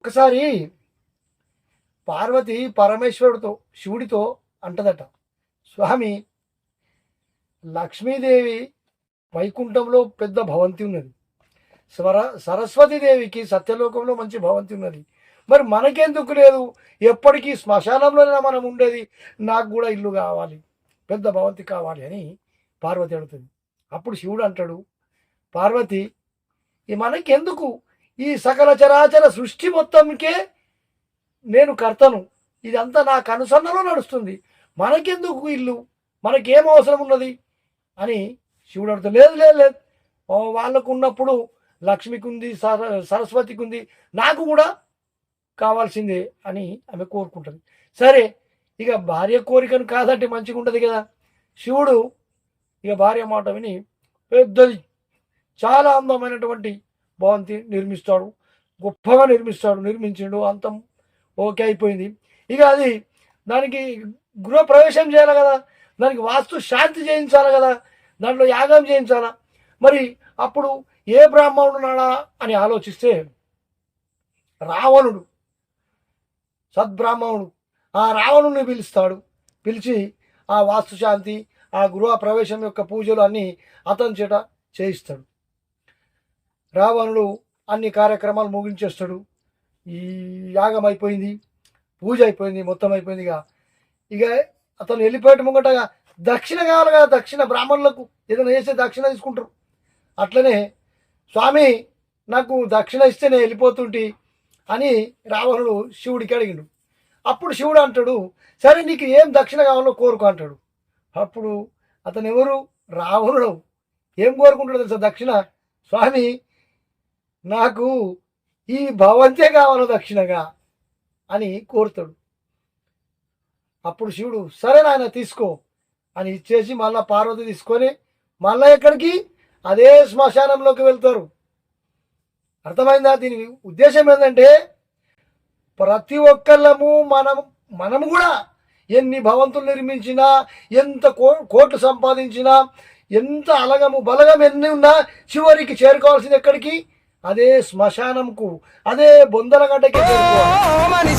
ఒకసారి పార్వతి పరమేశ్వరుడితో శివుడితో అంటదట, స్వామి, లక్ష్మీదేవి వైకుంఠంలో పెద్ద భవంతి ఉన్నది, సరస్వతీదేవికి సత్యలోకంలో మంచి భవంతి ఉన్నది, మరి మనకెందుకు లేదు? ఎప్పటికీ శ్మశానంలోనే మనం ఉండేది, నాకు కూడా ఇల్లు కావాలి, పెద్ద భవంతి కావాలి అని పార్వతి అడుగుతుంది. అప్పుడు శివుడు అంటాడు, పార్వతి, మనకెందుకు? ఈ సకల చరాచర సృష్టి మొత్తంకే నేను కర్తను, ఇదంతా నా కనుసన్నలో నడుస్తుంది, మనకెందుకు ఇల్లు, మనకేం అవసరం ఉన్నది అని శివుడు అడుగుతాడు. లేదు లేదు లేదు, వాళ్ళకు ఉన్నప్పుడు లక్ష్మికి ఉంది, సరస్వతికి ఉంది, నాకు కూడా కావాల్సిందే అని ఆమె కోరుకుంటుంది. సరే, ఇక భార్య కోరికను కాదంటే మంచిగా ఉంటుంది కదా. శివుడు ఇక భార్య మాట విని పెద్దది, చాలా అందమైనటువంటి భవంతి నిర్మిస్తాడు, గొప్పగా నిర్మించిండు, అంతం ఓకే అయిపోయింది. ఇక అది దానికి గృహప్రవేశం చేయాలి కదా, దానికి వాస్తు శాంతి చేయించాలి కదా, దాంట్లో యాగం చేయించాలా. మరి అప్పుడు ఏ బ్రాహ్మణుడు నాడా అని ఆలోచిస్తే రావణుడు, సద్బ్రాహ్మణుడు, ఆ రావణుని పిలుస్తాడు. పిలిచి ఆ వాస్తుశాంతి, ఆ గృహ ప్రవేశం యొక్క పూజలు అన్నీ అతని చేత చేయిస్తాడు. రావణుడు అన్ని కార్యక్రమాలు ముగించేస్తాడు. ఈ యాగం అయిపోయింది, పూజ అయిపోయింది, మొత్తం అయిపోయింది. ఇక అతను వెళ్ళిపోయేట ముంగటగా దక్షిణ కావాలి కదా, దక్షిణ బ్రాహ్మణులకు ఏదైనా చేస్తే దక్షిణ తీసుకుంటారు. అట్లనే స్వామి, నాకు దక్షిణ ఇస్తే నేను వెళ్ళిపోతుంటి అని రావణుడు శివుడికి అడిగిండు. అప్పుడు శివుడు అంటాడు, సరే నీకు ఏం దక్షిణ కావాలో కోరుకో అంటాడు. అప్పుడు అతను ఎవరు? రావణుడు. ఏం కోరుకుంటాడు తెలుసా దక్షిణ? స్వామి, నాకు ఈ భవంతే కావాలి దక్షిణగా అని కోరుతాడు. అప్పుడు శివుడు, సరే నాయన తీసుకో అని ఇచ్చేసి మళ్ళా పార్వతి తీసుకొని మళ్ళా ఎక్కడికి? అదే శ్మశానంలోకి వెళ్తారు. అర్థమైందా? దీని ఉద్దేశం ఏంటంటే ప్రతి ఒక్కళ్ళము మనము కూడా ఎన్ని భవంతులు నిర్మించినా, ఎంత కోట్లు సంపాదించినా, ఎంత అలగము బలగం ఎన్ని ఉన్నా చివరికి చేరుకోవాల్సింది ఎక్కడికి? అదే శ్మశానంకు, అదే బొందలగడ్డకి చేరుకోవాలి.